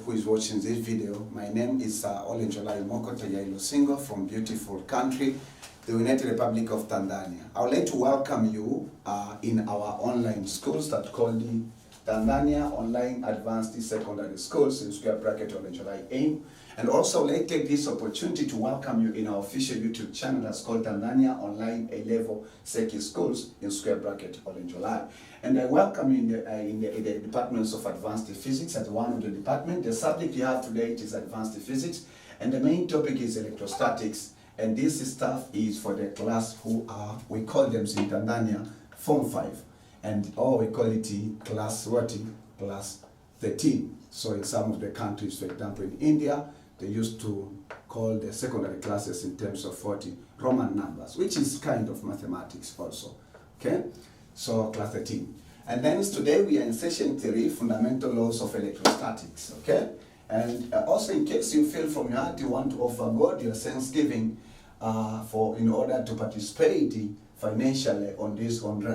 who is watching this video. My name is Olenjolai&Nekinyi from beautiful country, the United Republic of Tanzania. I would like to welcome you in our online schools that called the Tanzania Online Advanced Secondary Schools in square bracket OLENJOLAIM. And also I'd like to take this opportunity to welcome you in our official YouTube channel that's called Tanzania Online A-Level Seki Schools in square bracket OLENJOLAI. And I welcome you in the departments of Advanced Physics as one of the departments. The subject you have today is Advanced Physics, and the main topic is Electrostatics. And this stuff is for the class who are, we call them in Tanzania, Form 5. And or we call it class what? Class 13. So in some of the countries, for example in India, they used to call the secondary classes in terms of 40 Roman numbers, which is kind of mathematics also. Okay? So class 13. And then today we are in session 3, Fundamental Laws of Electrostatics. Okay? And also in case you feel from your heart you want to offer God your thanksgiving in order to participate financially on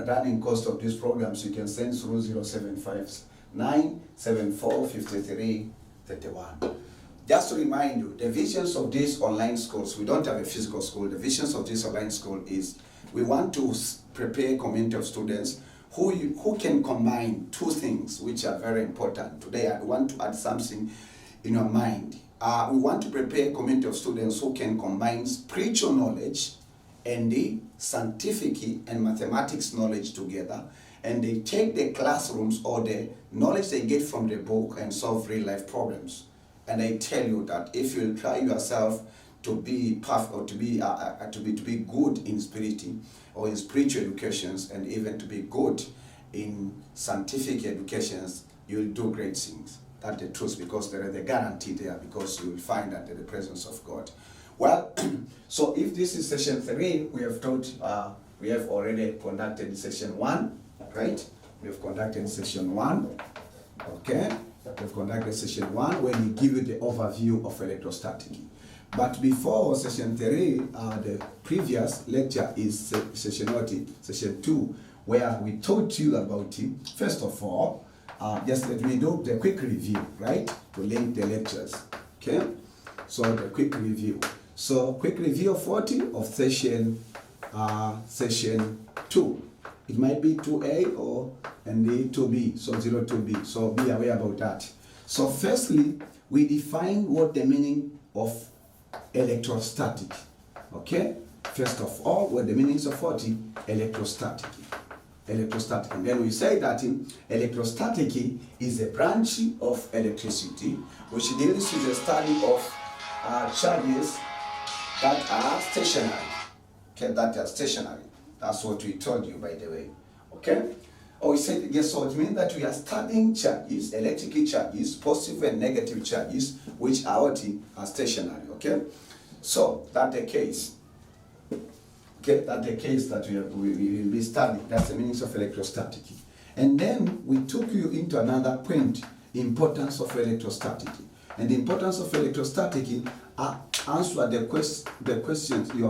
running cost of these programs, you can send through 0759745331. Just to remind you, the visions of these online schools, we don't have a physical school. The visions of this online school is we want to prepare a community of students who can combine two things which are very important. Today I want to add something in your mind. We want to prepare a community of students who can combine spiritual knowledge and the scientific and mathematics knowledge together, and they take the classrooms or the knowledge they get from the book and solve real life problems. And I tell you that if you try yourself to be perfect or to be good in spirit or in spiritual educations, and even to be good in scientific educations, you'll do great things. That's the truth, because there is a guarantee there, because you will find that in the presence of God. Well, so if this is session 3, we have we have already conducted session 1, right? We have conducted session 1, okay? We've conducted session 1 when we give you the overview of electrostatic. But before session 3, the previous lecture is session 2, where we taught you about it. First of all, just let me do the quick review, right? To link the lectures, okay? So the quick review. So quick review of session 2. It might be 2A and the 2B, so 02B. So be aware about that. So firstly, we define what the meaning of electrostatic. Okay? First of all, what the meanings of electrostatic. Electrostatic. And then we say that electrostatic is a branch of electricity which deals with the study of charges that are stationary. Okay, that are stationary. That's what we told you, by the way. Okay? Or we said, yes, so it means that we are studying charges, electric charges, positive and negative charges, which are stationary. Okay? So that's the case. Okay, that's the case that we will be studying. That's the meanings of electrostatic. And then we took you into another point, importance of electrostatic. And the importance of electrostatic answer your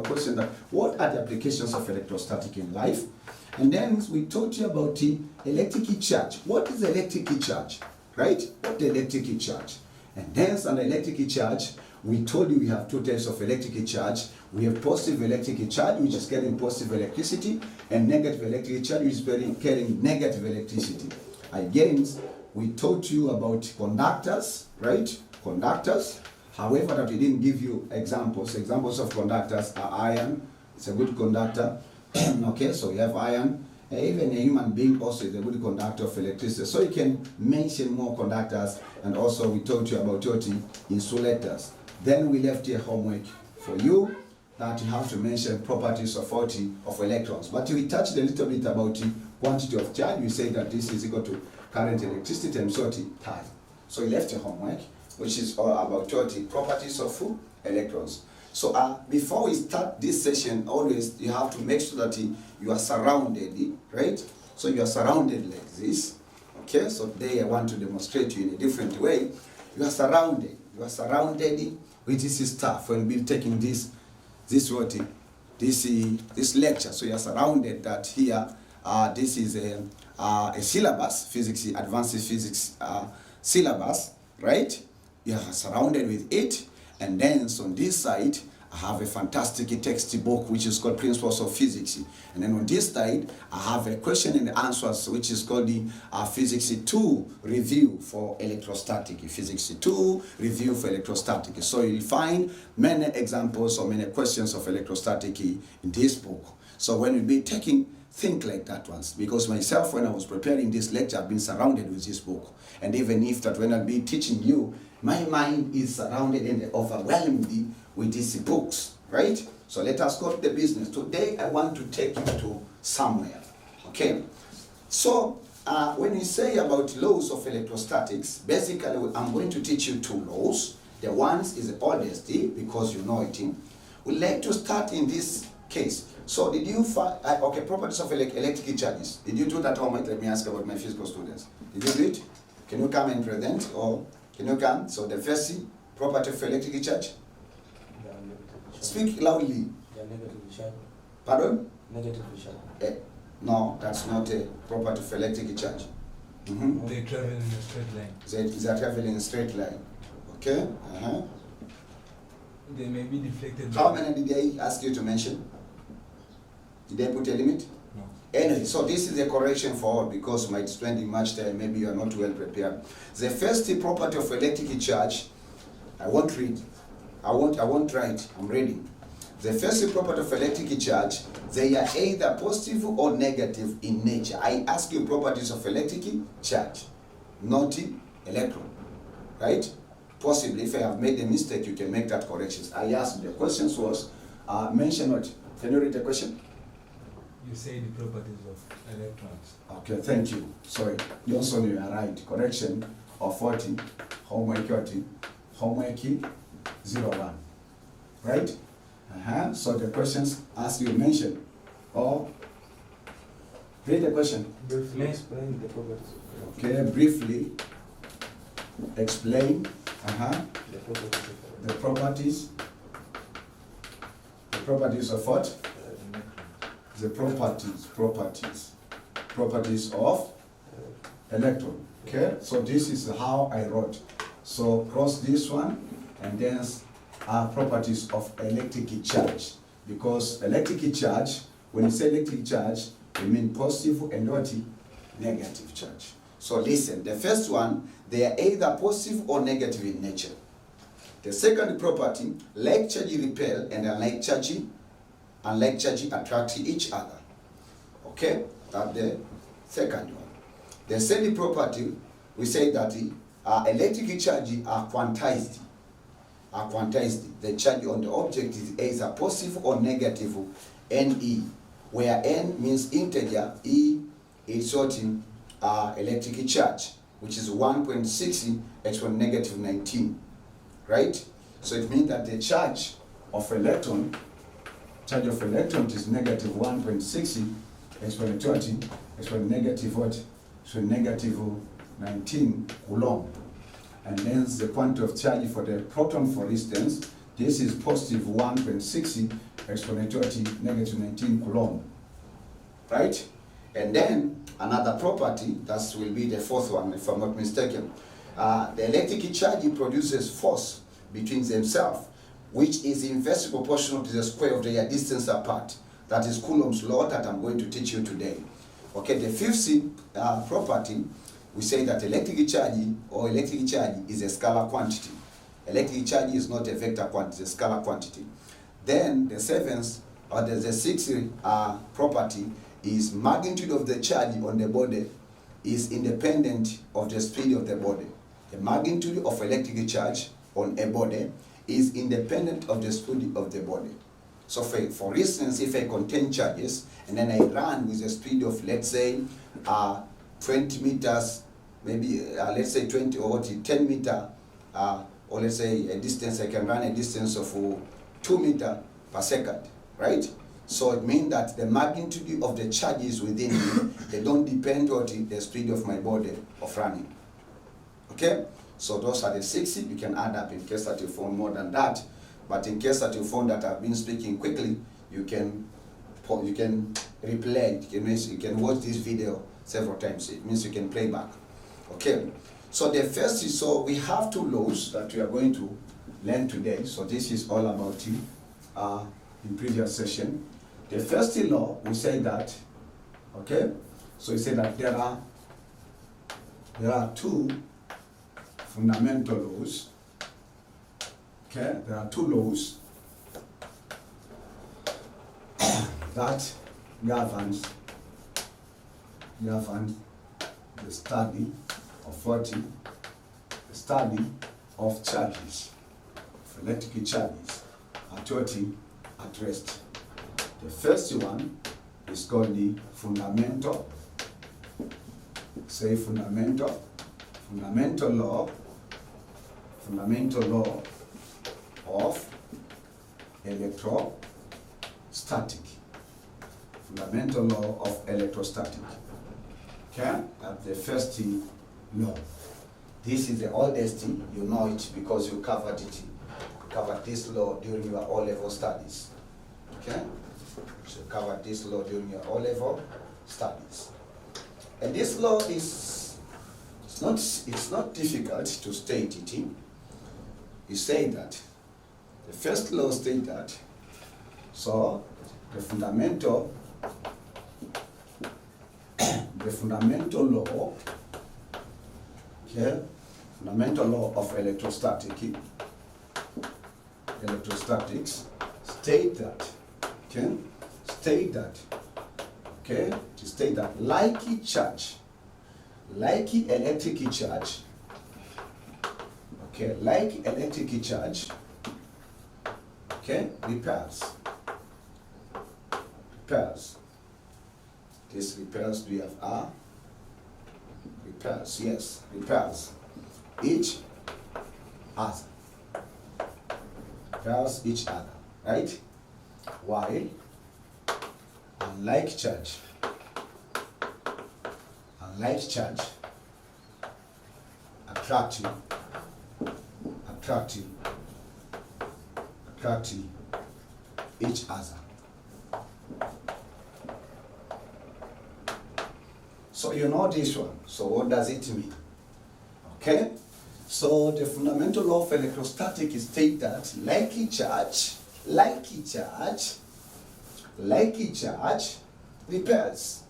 question that what are the applications of electrostatic in life? And then we taught you about the electric charge. What is electric charge? Right? What is electric charge? And then on the electric charge, we told you we have two types of electric charge. We have positive electric charge, which is carrying positive electricity, and negative electric charge, which is carrying negative electricity. Again, we taught you about conductors, right? Conductors. However, that we didn't give you examples. Examples of conductors are iron. It's a good conductor. Okay, so you have iron. Even a human being also is a good conductor of electricity. So you can mention more conductors. And also we taught you about insulators. Then we left here homework for you that you have to mention properties of electrons. But we touched a little bit about the quantity of charge. We say that this is equal to current electricity times time. So we left your homework, which is all about properties of electrons. So before we start this session, always you have to make sure that you are surrounded, right? So you are surrounded like this. Okay, so today I want to demonstrate to you in a different way. You are surrounded. You are surrounded with this stuff. We'll be taking this lecture. So you are surrounded that here. This is a syllabus, advanced physics syllabus, right? surrounded with it. And then on this side, I have a fantastic textbook which is called Principles of Physics. And then on this side, I have a question and answers which is called the Physics 2 review for electrostatic. Physics 2 review for electrostatic. So you'll find many examples or many questions of electrostatic in this book. So when you'll be taking, think like that once. Because myself, when I was preparing this lecture, I've been surrounded with this book. And even if that when I'll be teaching you, my mind is surrounded and overwhelmed with these books, right? So let us go to the business. Today, I want to take you to somewhere, okay? So, when we say about laws of electrostatics, basically, I'm going to teach you two laws. The one is the oldest, because you know it. We'd like to start in this case. So, did you find, okay, properties of electric charges. Did you do that homework? Let me ask about my physical students. Did you do it? Can you come and present, or can you come? So, the first property of electric charge. Speak loudly. Negative charge. Pardon? Negative charge. No, that's not a property of electric charge. Mm-hmm. They travel in a straight line. They travel in a straight line. Okay? They may be deflected. How many did they ask you to mention? Did they put a limit? No. Anyway, so this is a correction for all because my spending much time, maybe you are not well prepared. The first property of electric charge, I won't read. I won't write, I'm reading. The first property of electric charge, they are either positive or negative in nature. I ask you properties of electric charge, not electron, right? Possibly, if I have made a mistake, you can make that correction. I asked, the questions was, mention what? Can you read the question? You say the properties of electrons. Okay, thank you. Sorry, Johnson, you are right. Correction of 40, homework 01, right? So the questions as you mentioned, or read the question. Briefly explain the properties. Okay, briefly explain the properties of what? The properties of electron. Okay, so this is how I wrote. So cross this one and then properties of electric charge. Because electric charge, when you say electric charge, we mean positive and what? Negative charge. So listen, the first one, they are either positive or negative in nature. The second property, like charge repel and unlike charge attract each other. Okay, that's the second one. The third property, we say that electric charge are quantized. The charge on the object is either positive or negative, Ne, where N means integer, E is sorting electric charge, which is 1.6 exponent negative 19, right? So it means that the charge of electron is negative 1.6 exponent 20 exponent negative what? So negative 19 coulomb. And then the quantity of charge for the proton, for instance, this is positive 1.6 exponent 20 negative 19 coulomb, right? And then another property, that will be the fourth one, if I'm not mistaken. The electric charge produces force between themselves, which is inversely proportional to the square of their distance apart. That is Coulomb's law that I'm going to teach you today. Okay, the fifth property, we say that electric charge is a scalar quantity. Electric charge is not a vector quantity, it's a scalar quantity. Then the seventh, or the sixth property is magnitude of the charge on the body is independent of the speed of the body. The magnitude of electric charge on a body is independent of the speed of the body. So for instance, if I contain charges and then I run with a speed of, let's say, 20 meters, maybe let's say 20 or 10 meter, or let's say a distance, I can run a distance of 2 meters per second, right? So it means that the magnitude of the charges within me, they don't depend on the speed of my body of running. Okay? So those are the 60. You can add up in case that you found more than that. But in case that you found that I've been speaking quickly, you can replay it. You can watch this video several times. It means you can play back. Okay? So the first is, so we have two laws that we are going to learn today. So this is all about in previous session. The first law, we say that, okay? So we say that there are two fundamental laws. Okay, there are two laws that governs the study of the study of charges, of electric charges at rest. The first one is called the fundamental. Say fundamental law of electrostatic. Fundamental law of electrostatic. Okay, that's the first law. This is the oldest, you know it because you covered it. You covered this law during your O-level studies. Okay, so you covered this law during your O-level studies. And this law is, it's not difficult to state it. You say that the first law states that, so the fundamental law, okay, fundamental law of electrostatics state that, like charge, like electric charge, okay, like electric charge, okay, repels. This repels, do you have R? Repels, yes, repels each other. Repels each other, right? While unlike charge attracting each other. So you know this one. So what does it mean? Okay? So the fundamental law of electrostatic is state that like charge repels.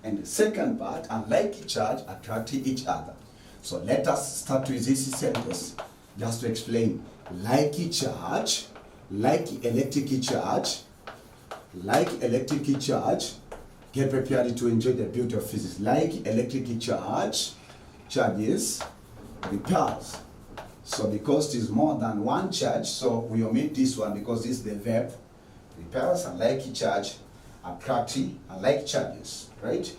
And the second part, unlike charge attract each other. So let us start with this sentence just to explain. Like charge, like electric charge, get prepared to enjoy the beauty of physics. Like electric charges repels. So because it is more than one charge, so we omit this one because this is the verb. Repels and like charge attracting and like charges, right?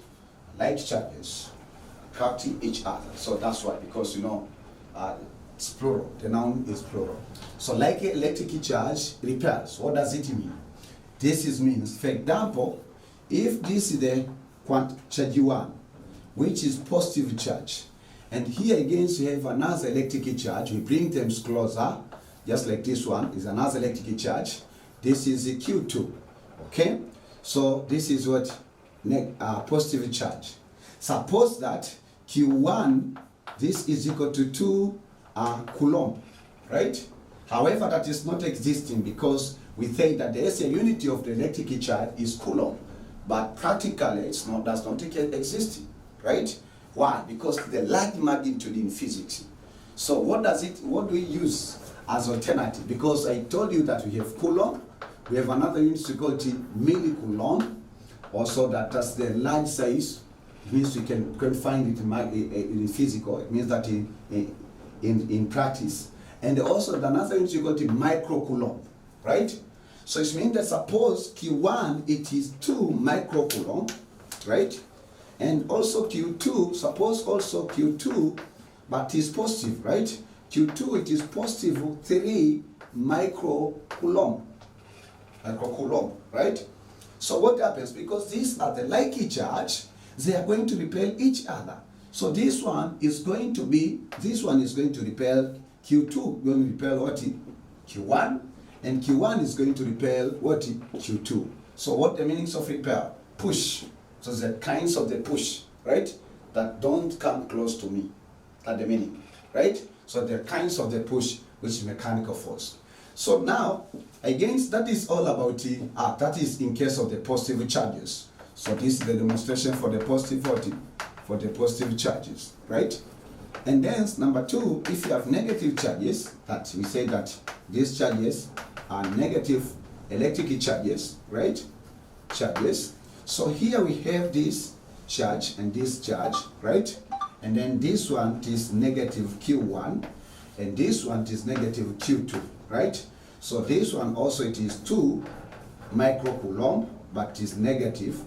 Like charges attracting each other. So that's why, because you know it's plural. The noun is plural. So like electric charge repels. What does it mean? This means, for example, if this is the charge 1, which is positive charge, and here again we have another electric charge, we bring them closer, just like this one is another electric charge. This is a Q2, okay? So this is what positive charge. Suppose that Q1, this is equal to 2 Coulomb, right? However, that is not existing because we say that the SI unit of the electric charge is Coulomb, but practically does not exist, right? Why? Because the large magnitude in physics. So what do we use as alternative? Because I told you that we have Coulomb, we have another unit called millicoulomb, also that's the large size. It means we can find it in physical. It means that in practice. And also another unit called microcoulomb, right? So it means that suppose Q1 it is 2 microcoulomb, right? And also Q2, suppose also Q2, but is positive, right? Q2 it is positive 3 microcoulomb, right? So what happens? Because these are the like charge, they are going to repel each other. So this one is going to repel Q2, going to repel what? Q1, and Q1 is going to repel what? Q2. So what the meanings of repel? Push. So the kinds of the push, right? That don't come close to me. at the meaning, right? So the kinds of the push, which is mechanical force. So now, against, that is all about the, that is in case of the positive charges. So this is the demonstration for the positive 40, for the positive charges, right? And then number 2, if you have negative charges, that we say that these charges are negative electric charges, right? Charges. So here we have this charge and this charge, right? And then this one is negative Q1, and this one is negative Q2, right? So this one also, it is 2 microcoulomb, but is negative,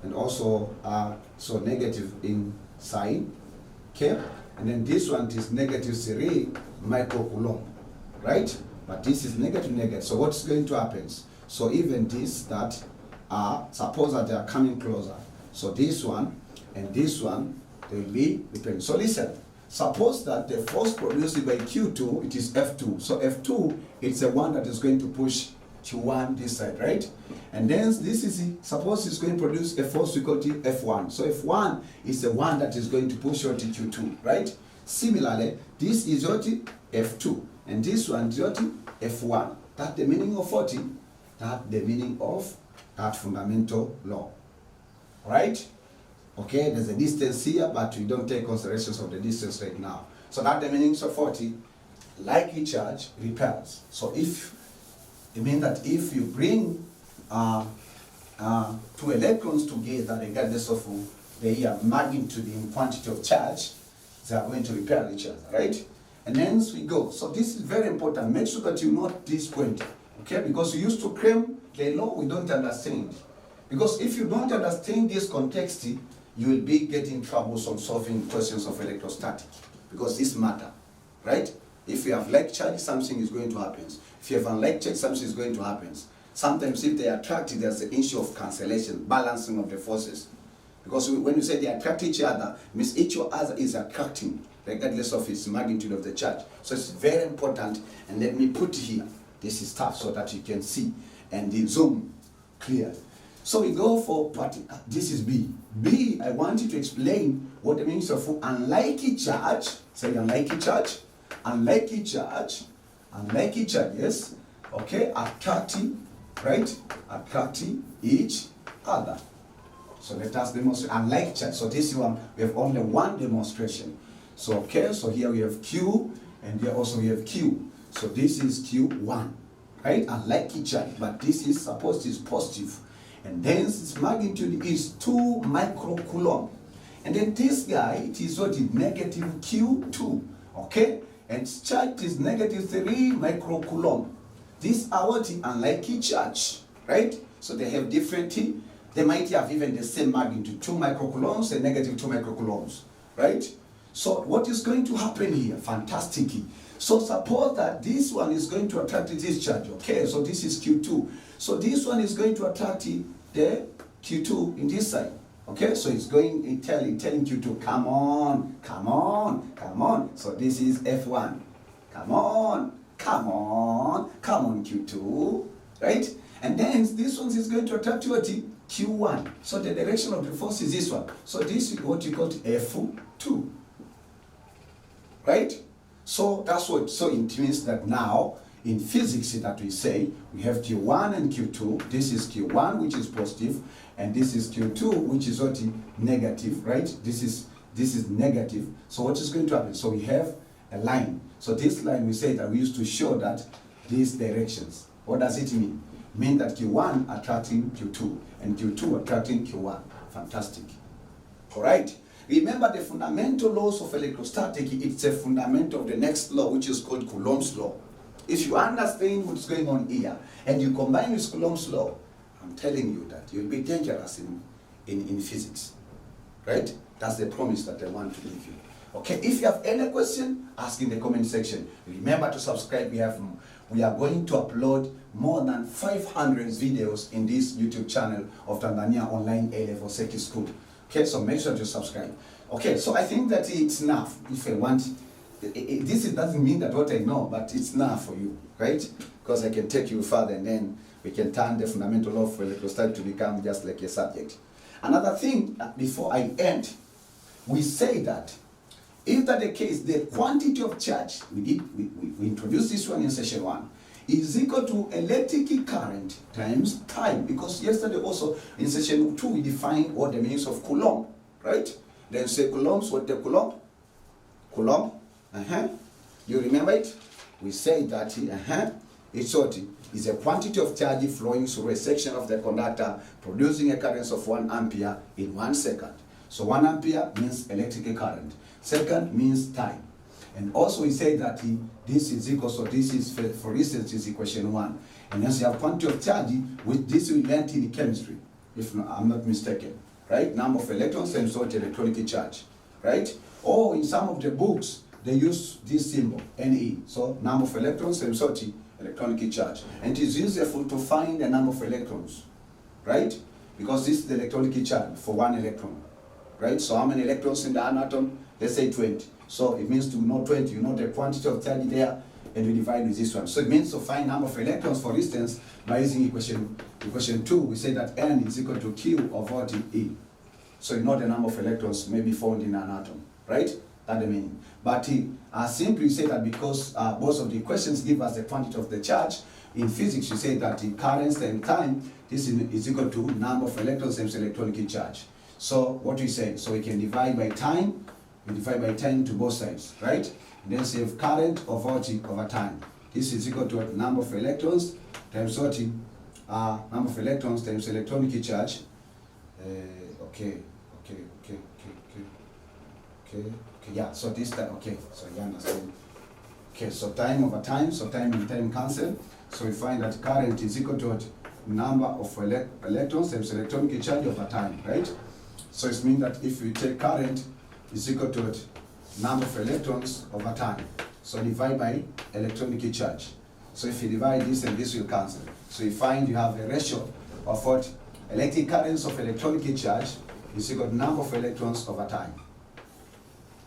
and also so negative in sign, okay? And then this one is negative 3 microcoulomb, right? But this is negative. So what's going to happen? So even this, that suppose that they are coming closer. So this one and this one, they will be dependent. So listen, suppose that the force produced by Q2, it is F2. So F2, it's the one that is going to push Q1 this side, right? And then this is, suppose it's going to produce a force equal to F1. So F1 is the one that is going to push your Q2, right? Similarly, this is your F2, and this one is your F1. That's the meaning of 40. That's the meaning of that fundamental law, right? Okay, there's a distance here, but we don't take considerations of the distance right now. So that's the meaning of 40. Like a charge repels. So if it means that if you bring 2 electrons together, regardless of their magnitude in quantity of charge, they are going to repel each other, right? And hence we go. So this is very important. Make sure that you note this point, okay? Because we used to claim the law we don't understand. Because if you don't understand this context, you will be getting troubles on solving questions of electrostatic, because this matter, right? If you have like charge, something is going to happen. If you have unlike charge, something is going to happen. Sometimes if they attract, there's the issue of cancellation, balancing of the forces. Because when you say they attract each other, means each other is attracting, regardless of its magnitude of the charge. So it's very important, and let me put here, this is tough so that you can see, and the zoom clear. So we go for part, this is B. B, I want you to explain what the meaning of unlikely charge, say unlikely charge, unlikely charge, unlikely charges, okay, attracting, right, attracting each other. So let us demonstrate unlike charge. So this one, we have only one demonstration. So okay, so here we have Q, and here also we have Q. So this is Q1, right, unlikely charge, but this is supposed to be positive. And then its magnitude is 2 microcoulomb. And then this guy, it is what is negative Q2, okay? And its charge is negative 3 microcoulomb. These are what is unlikely charge, right? So they have different, they might have even the same magnitude, 2 microcoulombs and negative 2 microcoulombs, right? So what is going to happen here? Fantastically. So suppose that this one is going to attract this charge, okay? So this is Q2. So this one is going to attract the Q2 in this side, okay? So it's going, telling Q2, come on, come on, come on. So this is F1. Come on, come on, come on, Q2, right? And then this one is going to attract what? Q1. So the direction of the force is this one. So this is what you call F2, right? So that's what, so it means that now in physics that we say we have Q1 and Q2. This is Q1, which is positive, and this is Q2, which is what? Negative, right? This is negative. So what is going to happen? So we have a line. So this line, we say that we used to show that these directions. What does it mean? It means that Q1 attracting Q2 and Q2 attracting Q1. Fantastic. All right. Remember the fundamental laws of electrostatic, it's a fundamental of the next law, which is called Coulomb's law. If you understand what's going on here, and you combine with Coulomb's law, I'm telling you that you'll be dangerous in physics, right? That's the promise that I want to give you. Okay, if you have any question, ask in the comment section. Remember to subscribe. We are going to upload more than 500 videos in this YouTube channel of Tanzania Online A-Level Circuit School. Okay, so make sure to subscribe. Okay, so I think that it's enough. If I want, this doesn't mean that what I know, but it's enough for you, right? Because I can take you further, and then we can turn the fundamental law of electrostatic to become just like a subject. Another thing, before I end, we say that if that the case, the quantity of charge, we introduced this one in session 1, is equal to electric current times time. Because yesterday also in session 2 we defined what the meanings of Coulomb, right? Then say Coulomb's, what the Coulomb? Coulomb, you remember it? We say that it's what? Is a quantity of charge flowing through a section of the conductor producing a current of 1 ampere in 1 second. So 1 ampere means electric current. Second means time. And also we say that this is equal, so this is, for instance, is equation 1. And then you have quantity of charge, which this we learned in chemistry, if I'm not mistaken, right? Number of electrons and so electronic charge, right? Or in some of the books, they use this symbol, Ne. So number of electrons and so electronic charge. And it is useful to find the number of electrons, right? Because this is the electronic charge for 1 electron, right? So how many electrons in the atom? Let's say 20. So it means to know 20, you know the quantity of charge there, and we divide with this one. So it means to find number of electrons, for instance, by using equation 2, we say that N is equal to Q over E. So you know the number of electrons may be found in an atom, right? That's the meaning. But simply say that because both of the equations give us the quantity of the charge, in physics you say that the currents and time, this is equal to number of electrons times electronic charge. So what we say, so we can divide by time, we divide by 10 to both sides, right? And then save current over time. This is equal to number of electrons times what? Number of electrons times electronic charge. Okay, yeah, so this time, okay, so you understand. Okay, so time over time, so time and time cancel. So we find that current is equal to what? Number of electrons times electronic charge over time, right? So it means that if we take current is equal to what? Number of electrons over time. So divide by electronic charge. So if you divide this and this will cancel. So you find you have a ratio of what? Electric currents of electronic charge is equal to number of electrons over time.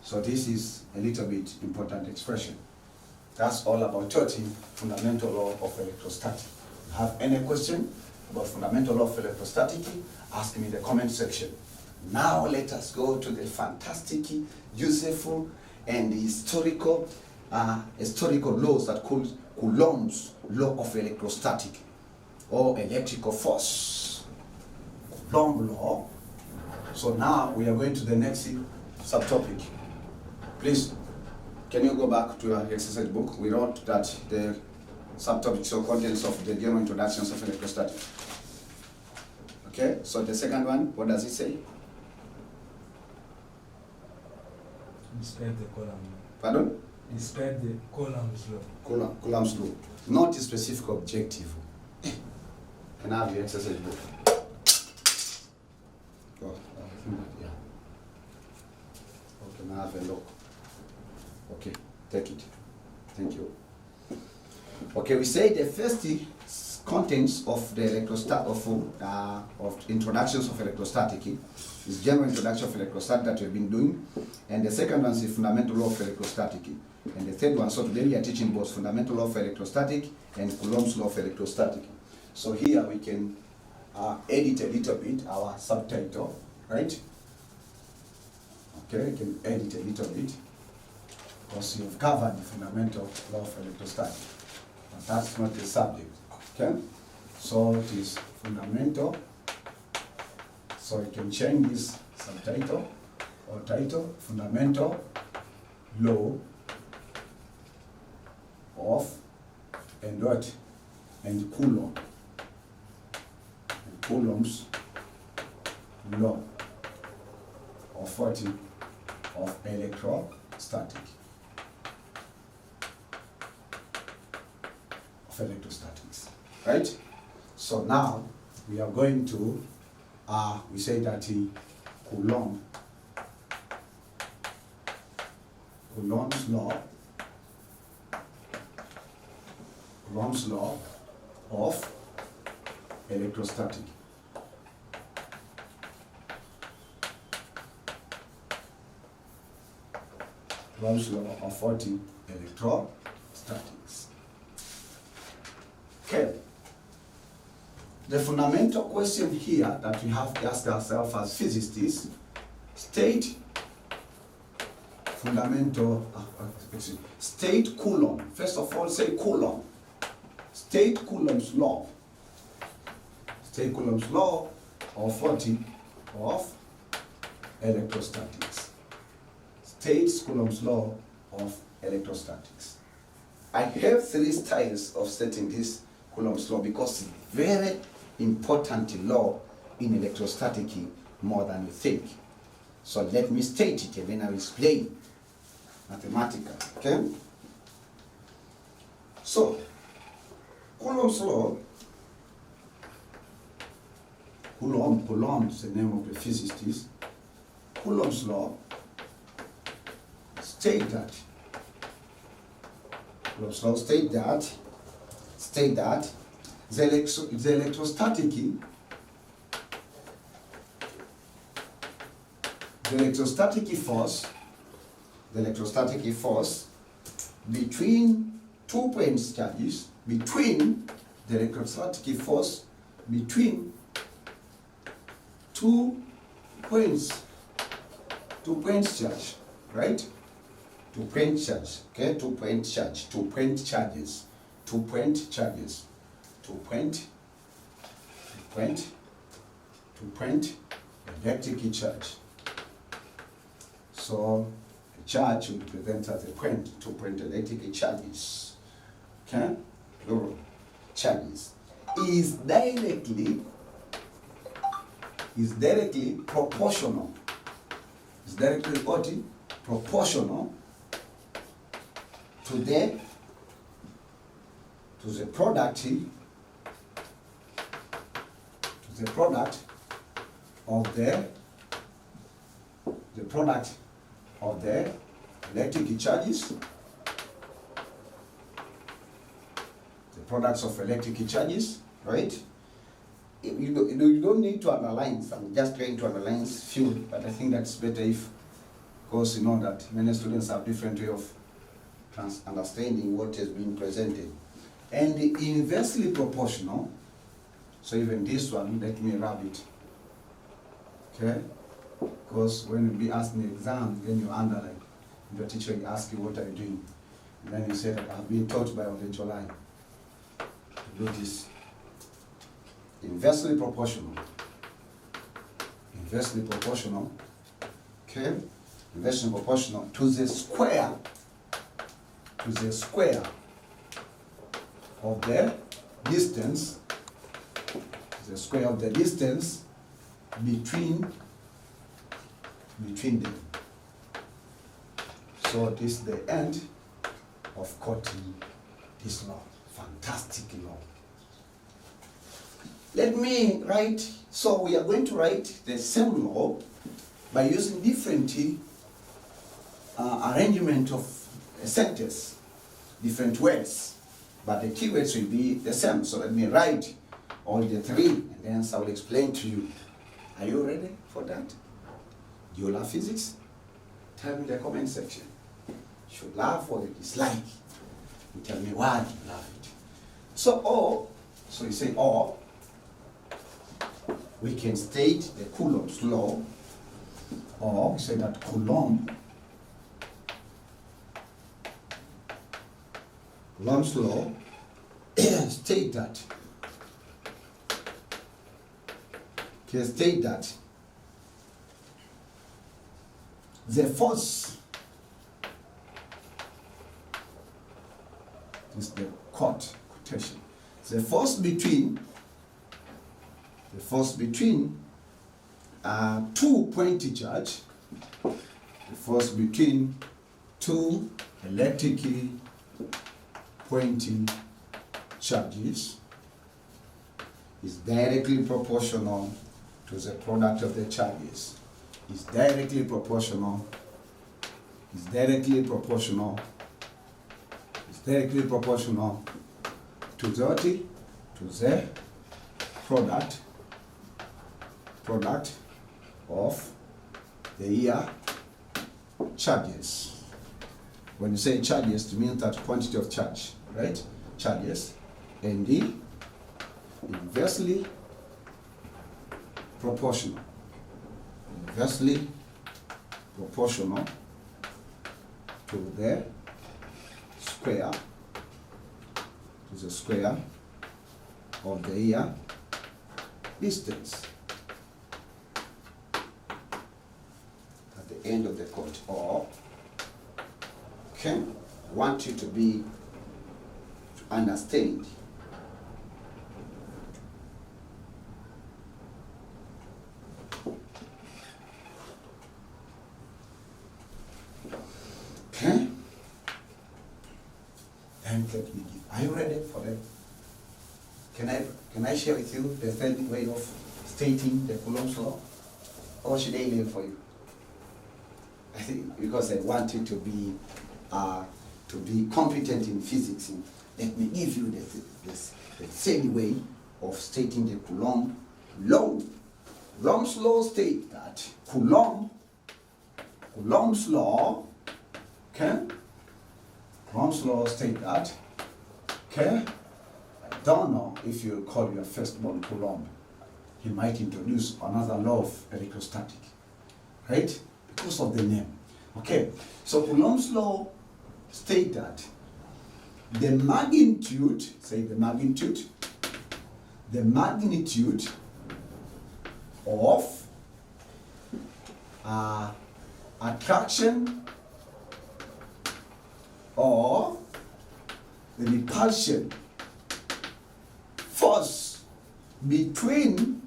So this is a little bit important expression. That's all about 13 fundamental law of electrostatic. Have any question about fundamental law of electrostatic? Ask me in the comment section. Now let us go to the fantastic, useful, and historical laws that called Coulomb's law of electrostatic or electrical force. Coulomb law. So now we are going to the next subtopic. Please, can you go back to your exercise book? We wrote that the subtopics or contents of the general introductions of electrostatic. Okay, so the second one, what does it say? Describe the Coulomb. Pardon? Describe the Coulomb's law. Coulomb's law. Not a specific objective. Can I have your exercise book? Oh, yeah. Okay, now have a look. Okay, take it. Thank you. Okay, we say the first contents of the electrostatic of introductions of electrostatic is general introduction of electrostatic that we've been doing, and the second one is the fundamental law of electrostatic, and the third one. So today we are teaching both fundamental law of electrostatic and Coulomb's law of electrostatic. So here we can edit a little bit our subtitle, right? Okay, we can edit a little bit because you've covered the fundamental law of electrostatic, but that's not the subject. Okay, so it is fundamental. So you can change this subtitle or title: fundamental law of and what? And Coulomb. And Coulomb's law of what? Of electrostatic. Of electrostatics. Right? So now we are going to we say that Coulomb's law of electrostatic. Coulomb's law of what? Electrostatics. Okay. The fundamental question here that we have to ask ourselves as physicists, state fundamental, state Coulomb. First of all, say Coulomb. State Coulomb's law. State Coulomb's law of 40 of electrostatics. State Coulomb's law of electrostatics. I have three styles of stating this Coulomb's law because it's very important law in electrostatic more than you think. So let me state it and then I will explain mathematically. Okay? So, Coulomb's law, Coulomb is the name of the physicist. Coulomb's law state that the electrostatic force between 2 point charges, between 2 points charge, right? 2 point charge, okay? 2 point charge, 2 point charges, 2 point charges, 2 point electric charge. So a charge will be represented as a point, 2 point electric charges, okay? Plural charges is directly proportional. Is directly proportional to the product of the electric charges, the products of electric charges, right? You don't need to analyze. I'm just trying to analyze few, but I think that's better if, because you know that many students have different way of understanding what is being presented. And the inversely proportional, so even this one, let me rub it, okay? Because when you be asked in the exam, then you underline. Your teacher will ask you, what are you doing? And then you say that I've been taught by Olenjolai to do this. Inversely proportional, okay? Inversely proportional to the square of the distance, between them. So this is the end of quoting this law. Fantastic law. Let me write, so we are going to write the same law by using different arrangement of a sentence, different words, but the keywords will be the same. So let me write all the three, and then I will explain to you. Are you ready for that? Do you love physics? Tell me in the comment section. You should love or dislike. You tell me why you love it. So you say or. We can state the Coulomb's law, or we say that Coulomb's law state that the force is the quotation. The force between 2 point charge, the force between 2 electric point charges is directly proportional to the product of the charges. Is directly proportional to the product of the charges. When you say charges, it means that quantity of charge, right? Charges, and the inversely proportional to the square of the air distance at the end of the cord. Or, okay, I want you to understand okay. Then let me give. Are you ready for that? Can I share with you the third way of stating the Coulomb's law? Or should I leave for you? I think because I want you to be competent in physics. Let me give you the third way of stating the Coulomb law. Coulomb's law states that Coulomb's law, okay? Coulomb's law states that, okay? I don't know if you call your firstborn Coulomb. He might introduce another law of electrostatic, right? Because of the name. Okay, so Coulomb's law states that the magnitude of attraction or the repulsion force between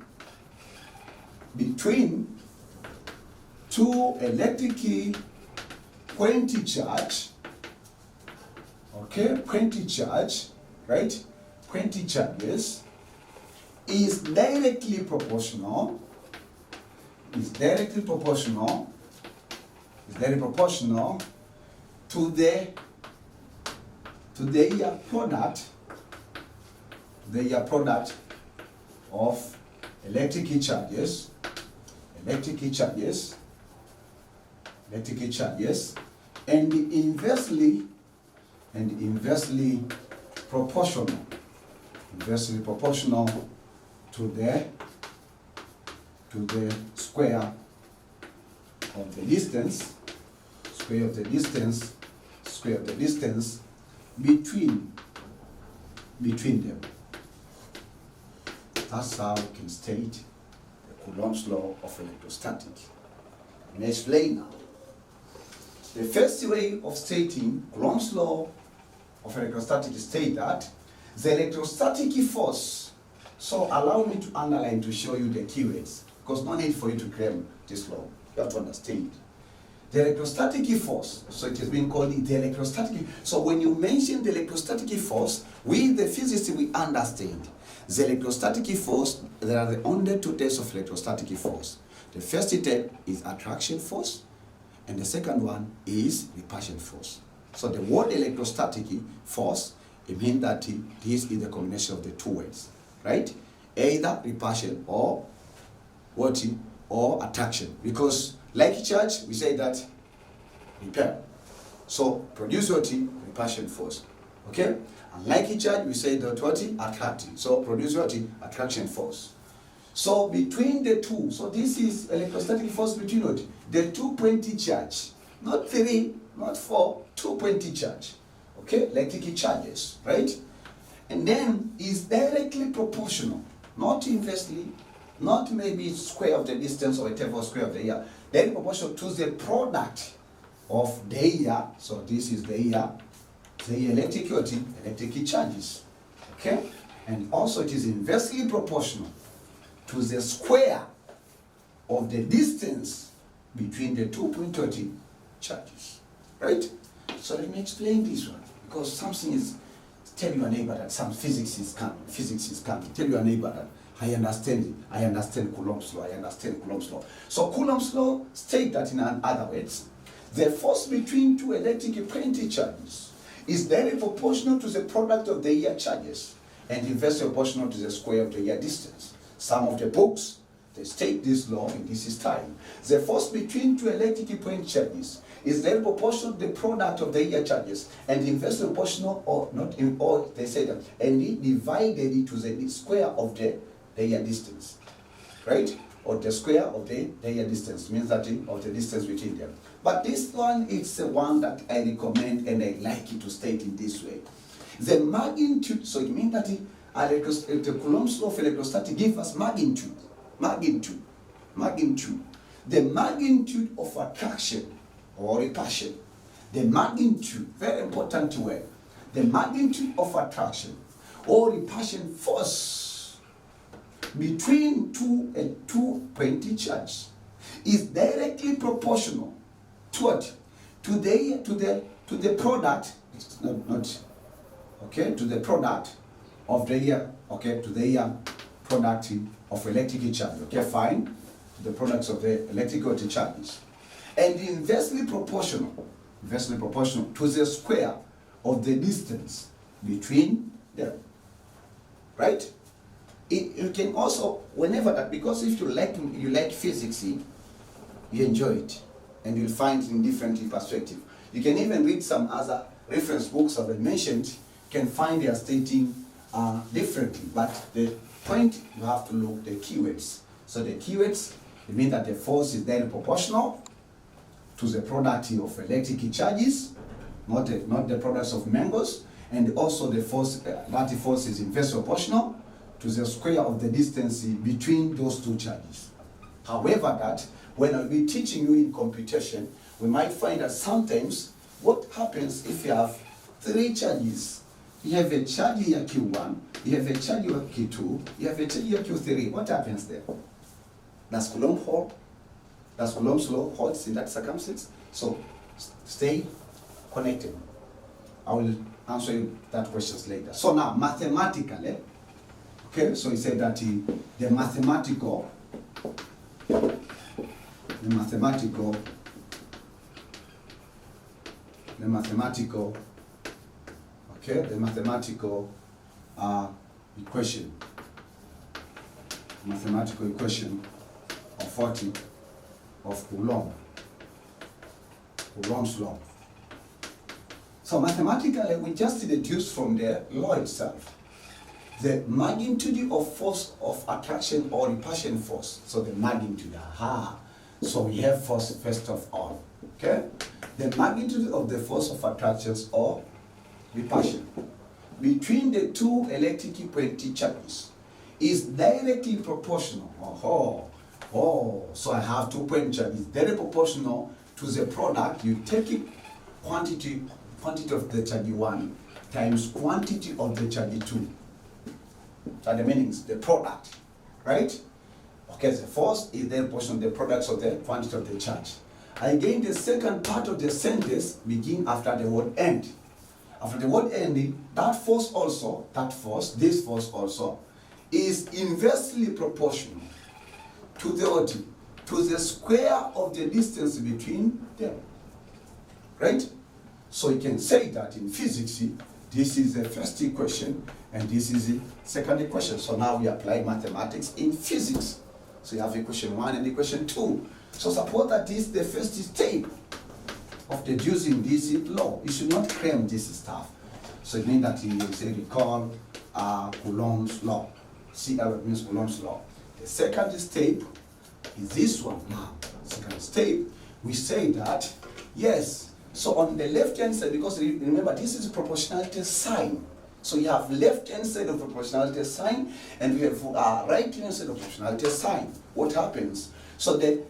two electrically pointy charge, okay, pointy charge, right? Pointy charges is directly proportional to the product of electric charges, and inversely proportional to the square of the distance between them. That's how we can state the Coulomb's law of electrostatic. And explain now. The first way of stating Coulomb's law of electrostatic is state that the electrostatic force. So allow me to underline to show you the keywords, because no need for you to claim this law. You have to understand. The electrostatic force, so it has been called the electrostatic. So when you mention the electrostatic force, we the physicists, we understand. The electrostatic force, there are only two types of electrostatic force. The first type is attraction force, and the second one is repulsion force. So the word electrostatic force, it means that this is the combination of the two words, right? Either repulsion or or attraction. Because like charge, we say that repel. So produce repulsion force. Okay? And like charge, we say that attracting. So produce attraction force. So between the two, so this is electrostatic force between the two pointy charge. Not 3, not 4, 2 pointy charge. Okay? Electric charges, right? And then is directly proportional, not inversely, not maybe square of the distance or whatever square of the air, directly proportional to the product of the air. So this is the air, the electric charges. Okay? And also it is inversely proportional to the square of the distance between the 2 pointy charges. Right? So let me explain this one, because something is, tell your neighbor that some physics is coming. Tell your neighbor that I understand Coulomb's law. So Coulomb's law states that in other words, the force between two electric pointy charges is directly proportional to the product of the air charges and inversely proportional to the square of the air distance. Some of the books, they state this law in this style. The force between two electric point charges is directly proportional to the product of the air charges and inversely proportional, or not in all, they say that, and divided to the square of the air distance. Right? or the square of the distance, means that of the distance between them. But this one is the one that I recommend and I like it to state in this way. The magnitude, so it means that the Coulomb's law of electrostatic gives us magnitude. The magnitude of attraction or repulsion. The magnitude, very important word. The magnitude of attraction or repulsion force between two pointed charges is directly proportional to what? To the product. It's not okay, to the product of the to the product of electrical charge. Okay, fine. To the products of the electrical charges, and inversely proportional to the square of the distance between them. Right? You can also, whenever that, because if you like physics, you enjoy it, and you'll find it in different perspective. You can even read some other reference books I've mentioned. Can find they are stating differently, but the point you have to look the keywords. So the keywords, it means that the force is then proportional to the product of electric charges, not the products of members, and also the force, that force is inversely proportional to the square of the distance between those two charges. However, that when I'll be teaching you in computation, we might find that sometimes what happens if you have three charges. You have a charge here Q1, you have a charge here Q2, you have a charge here Q3. What happens there? Does Coulomb hold? Does Coulomb's law holds in that circumstance? So stay connected. I will answer you that questions later. So now mathematically, okay, so he said that the mathematical equation of 40 of Coulomb's law. So mathematically, we just deduce from the law itself the magnitude of force of attraction or repulsion force. So the magnitude, So we have force first of all, okay? The magnitude of the force of attractions or repulsion between the two electric pointed charges is directly proportional. So I have 2 point charges. Very proportional to the product. You take it, quantity of the charge 1 times quantity of the charge 2. So the meanings, the product, right? Okay, the force is then proportional to the products of the quantity of the charge. Again, the second part of the sentence begin after the word end. After the word ending, this force also, is inversely proportional to the square of the distance between them. Right? So you can say that in physics, this is the first equation and this is the second equation. So now we apply mathematics in physics. So you have equation 1 and equation 2. So suppose that this is the first step of deducing this law. You should not cram this stuff. So it means that you say recall Coulomb's law. CL means Coulomb's law. The second step is this one now. Second step, we say that, yes, so on the left-hand side, because remember this is a proportionality sign. So you have left-hand side of proportionality sign and we have right-hand side of proportionality sign. What happens? So the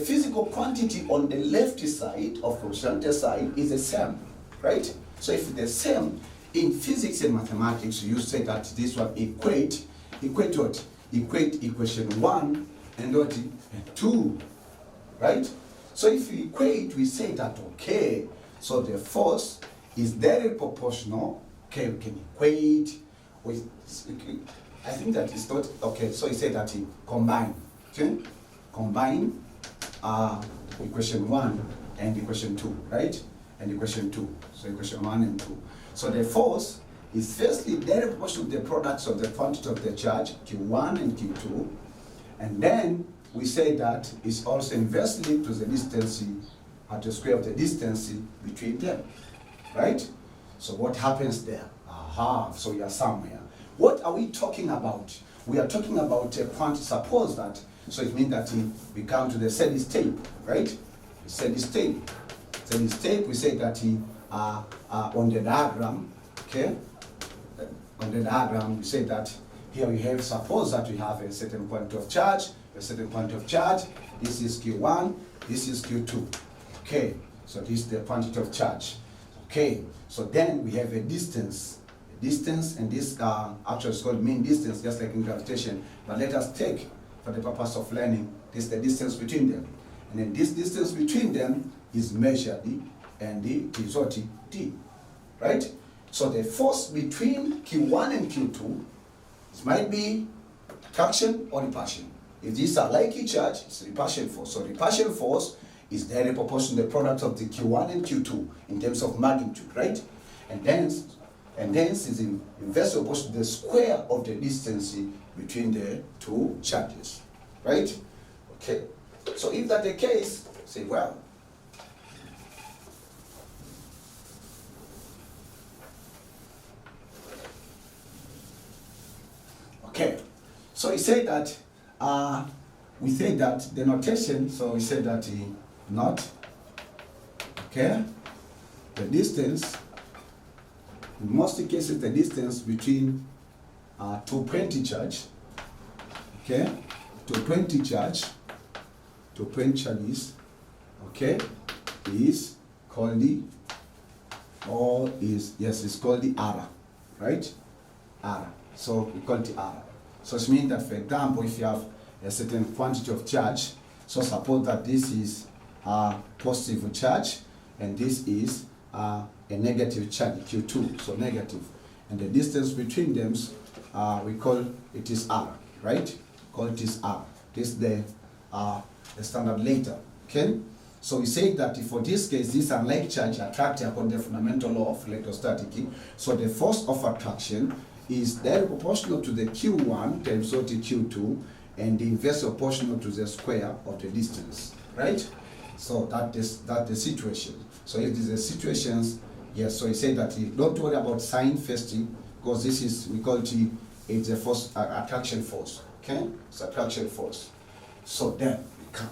physical quantity on the left side of proportionality sign is the same, right? So if it's the same, in physics and mathematics, you say that this one equate what? Equate equation 1 and what? And 2, right? So if we equate, we say that, okay, so the force is very proportional. Okay, we can equate with, I think that is not, okay, so you say that he combine, okay? Combine equation 1 and equation 2, right? And equation 2, so equation 1 and 2. So the force is firstly very proportional to the products of the quantity of the charge, Q1 and Q2, and then we say that it's also inversely to the distance at the square of the distance between them, right? So what happens there? So you are somewhere. What are we talking about? We are talking about a quantity. Suppose that So it means that we come to the steady state, right? Steady state. Steady state, we say that on the diagram, okay? On the diagram, we say that here we have, suppose that we have a certain quantity of charge, this is Q1, this is Q2, okay? So this is the quantity of charge, okay? So then we have a distance, and this actually is called mean distance, just like in gravitation, but let us take, for the purpose of learning, this is the distance between them. And then this distance between them is measured, and the result T, right? So the force between Q1 and Q2, it might be attraction or repulsion. If these are like each charge, it's repulsion force. So repulsion force is directly proportional to the product of the Q1 and Q2 in terms of magnitude, right? And hence is inversely proportional to the square of the distance between the two charges, right? Okay. So if that's the case, say, well, okay. So he said that we say that the notation, so we say that not, okay, the distance, in most cases the distance between two point charge, okay, two point charges, okay, is called the, or is, yes, it's called the R, right? R. So we call it R. So it means that, for example, if you have a certain quantity of charge, so suppose that this is a positive charge and this is a negative charge, Q2, so negative. And the distance between them, we call it is R, right? Call it is R. This is the standard letter, okay? So we say that for this case, this unlike charge attracted according to the fundamental law of electrostatic. So the force of attraction is directly proportional to the Q1 times the Q2, and the inverse proportional to the square of the distance, right? So that is the situation. So if these are situations, yes, so he said that don't worry about sign first, because this is, we call it, it's a force, attraction force, okay? It's attraction force. So then we come.